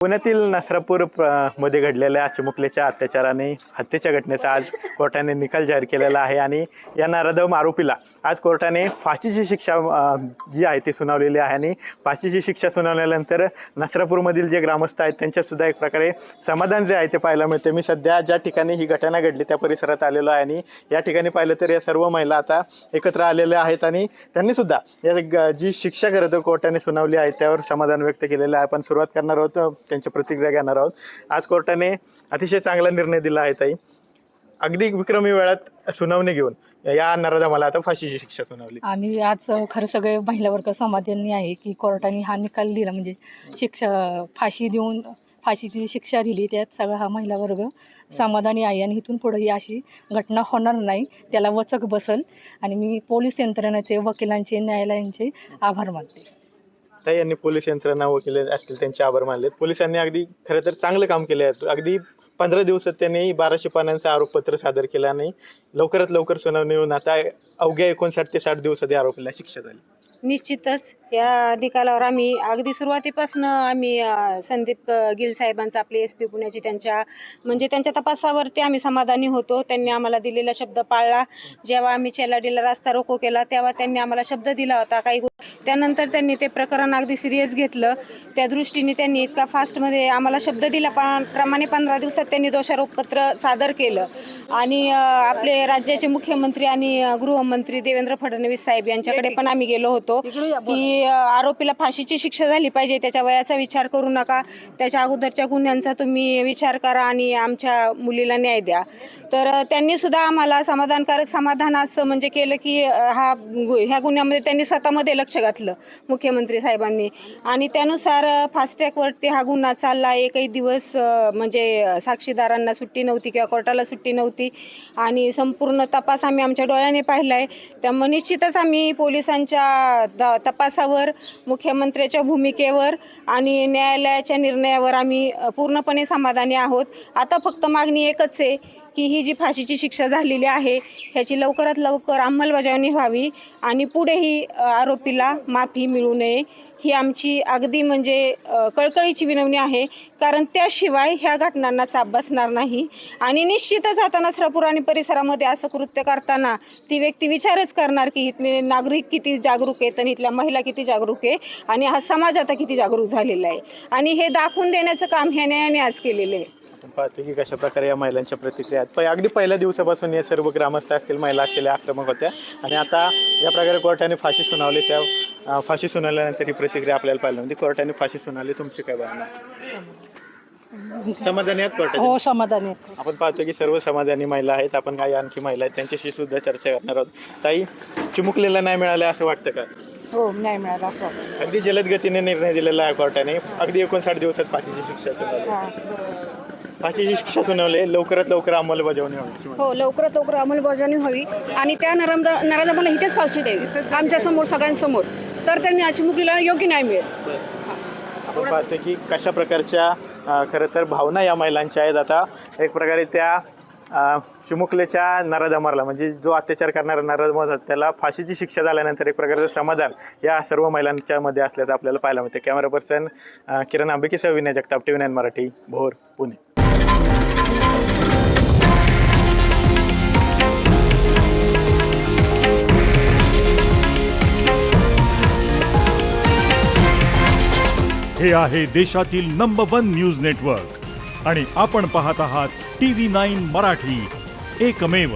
पुण्यातील नसरापूर मध्ये घडलेल्या चिमुकलेच्या अत्याचाराने हत्येच्या घटनेचा आज कोर्टाने निकाल जाहीर केलेला आहे आणि या नराधम आरोपीला आज कोर्टाने फाशीची शिक्षा जी आहे ती सुनावलेली आहे आणि फाशीची शिक्षा सुनावल्यानंतर नसरापूरमधील जे ग्रामस्थ आहेत त्यांच्यासुद्धा एक प्रकारे समाधान जे आहे ते पाहायला मिळते। मी सध्या ज्या ठिकाणी ही घटना घडली त्या परिसरात आलेलो आहे आणि या ठिकाणी पाहिलं तर या सर्व महिला आता एकत्र आलेल्या आहेत आणि त्यांनीसुद्धा या जी शिक्षा खरं कोर्टाने सुनावली आहे त्यावर समाधान व्यक्त केलेलं आहे। आपण सुरुवात करणार आहोत त्यांची प्रतिक्रिया घेणार आहोत। आज कोर्टाने अतिशय चांगला निर्णय दिला आहे ताई, अगदी विक्रमी वेळात सुनावणी घेऊन या नराधमाला आता फाशीची शिक्षा सुनावली। आम्ही आज खरं सगळे महिला वर्ग समाधानी आहे की कोर्टाने हा निकाल दिला, म्हणजे शिक्षा फाशी देऊन फाशीची शिक्षा दिली, त्यात सगळा हा महिला वर्ग समाधानी आहे आणि इथून पुढे ही अशी घटना होणार नाही त्याला वचक बसल आणि मी पोलीस यंत्रणेचे, वकिलांचे, न्यायालयांचे आभार मानते। ताई यांनी पोलीस यंत्रणा वकील असतील त्यांचे आभार मानलेत। पोलिसांनी अगदी खरं तर चांगलं काम केलं आहे। अगदी 15 दिवसात त्यांनी 1200 पानांचं आरोपपत्र सादर केलं आणि लवकरात लवकर सुनावणी होऊन आता अवघ्या 59 ते 60 दिवसात आरोपीला शिक्षा झाली। निश्चितच या निकालावर आम्ही अगदी सुरुवातीपासून आम्ही संदीप गिल साहेबांचा, आपले SP पुण्याची, त्यांच्या तपासावरती आम्ही समाधानी होतो। त्यांनी आम्हाला दिलेला शब्द पाळला। जेव्हा आम्ही चेलाडीला रास्ता रोको केला तेव्हा त्यांनी आम्हाला शब्द दिला होता काही, त्यानंतर त्यांनी ते प्रकरण अगदी सिरियस घेतलं। त्या दृष्टीने त्यांनी इतका फास्टमध्ये आम्हाला शब्द दिल्याप्रमाणे 15 दिवसात त्यांनी दोषारोपपत्र सादर केलं आणि आपले राज्याचे मुख्यमंत्री आणि गृहमंत्री देवेंद्र फडणवीस साहेब यांच्याकडे पण आम्ही गेलो होतो की आरोपीला फाशीची शिक्षा झाली पाहिजे, त्याच्या वयाचा विचार करू नका, त्याच्या अगोदरच्या गुन्ह्यांचा तुम्ही विचार करा आणि आमच्या मुलीला न्याय द्या। तर त्यांनी सुद्धा आम्हाला समाधानकारक समाधान असं म्हणजे केलं की ह्या गुन्ह्यामध्ये त्यांनी स्वतःमध्ये लक्ष घातलं मुख्यमंत्री साहेबांनी आणि त्यानुसार फास्ट ट्रॅकवरती हा गुन्हा चालला। एकही दिवस म्हणजे साक्षीदारांना सुट्टी नव्हती किंवा कोर्टाला सुट्टी नव्हती आणि संपूर्ण तपास आम्ही आमच्या डोळ्याने पाहिला आहे। त्यामुळे निश्चितच आम्ही पोलिसांच्या तपासावर, मुख्यमंत्र्याच्या भूमिकेवर आणि न्यायालयाच्या निर्णयावर आम्ही पूर्णपणे समाधानी आहोत। आता फक्त मागणी एकच आहे की ही जी फाशीची शिक्षा झालेली आहे ह्याची लवकरात लवकर अंमलबजावणी व्हावी आणि पुढेही आरोपीला माफी मिळू नये ही आमची अगदी म्हणजे कळकळीची विनवणी आहे, कारण त्याशिवाय ह्या घटनांना चाप बसणार नाही आणि निश्चितच आता नसरापूर आणि परिसरामध्ये असं कृत्य करताना ती व्यक्ती विचारच करणार की इथले नागरिक किती जागरूक आहेत आणि इथल्या महिला किती जागरूक आहे आणि हा समाज आता किती जागरूक झालेला आहे आणि हे दाखवून देण्याचं काम ह्या न्यायाने आज केलेलं आहे। आपण पाहतो की कशा प्रकारे या महिलांच्या प्रतिक्रिया आहेत। अगदी पहिल्या दिवसापासून या सर्व ग्रामस्थ असतील, महिला असतील, आक्रमक होत्या आणि आता या प्रकारे कोर्टाने फाशी सुनावली। त्या फाशी सुनावल्यानंतर ही प्रतिक्रिया आपल्याला पाहिली म्हणजे कोर्टाने फाशी सुनावली। तुमची काय भावना? समाधानी आहेत कोर्टाने? हो, समाधानी आहेत। आपण पाहतो की सर्व समाधानी महिला आहेत। आपण काही आणखी महिला आहेत त्यांच्याशी सुद्धा चर्चा करणार आहोत। ताई, चिमुकलेला नाही मिळाले असं वाटतं का? हो, न्याय मिळाला असं वाटतं। अगदी जलद गतीने निर्णय दिलेला आहे कोर्टाने। अगदी 59 दिवसात फाशीची शिक्षा सुनावली। फाशीची शिक्षा सुनावली, लवकरात लवकर अंमलबजावणी व्हावी। हो, लवकरात लवकर अंमलबजावणी व्हावी आणि त्या नराधमाला इथेच फाशी द्यावी आमच्यासमोर, सगळ्यांसमोर, तर त्यांनी चिमुकलीला योग्य न्याय मिळेल। आपण पाहतो की कशा प्रकारच्या खरं तर भावना या महिलांच्या आहेत। आता एक प्रकारे त्या चिमुकलेच्या नराधमाला म्हणजे जो अत्याचार करणारा नराधम होता त्याला फाशीची शिक्षा झाल्यानंतर एक प्रकारचं समाधान या सर्व महिलांच्या मध्ये असल्याचं आपल्याला पाहायला मिळते। कॅमेरा पर्सन किरण आंबेकीसह विनय जगताप, TV9 मराठी, भोर, पुणे। हे आहे देशातील नंबर 1 न्यूज नेटवर्क आणि आपण पाहत आहात TV9 मराठी, एकमेव।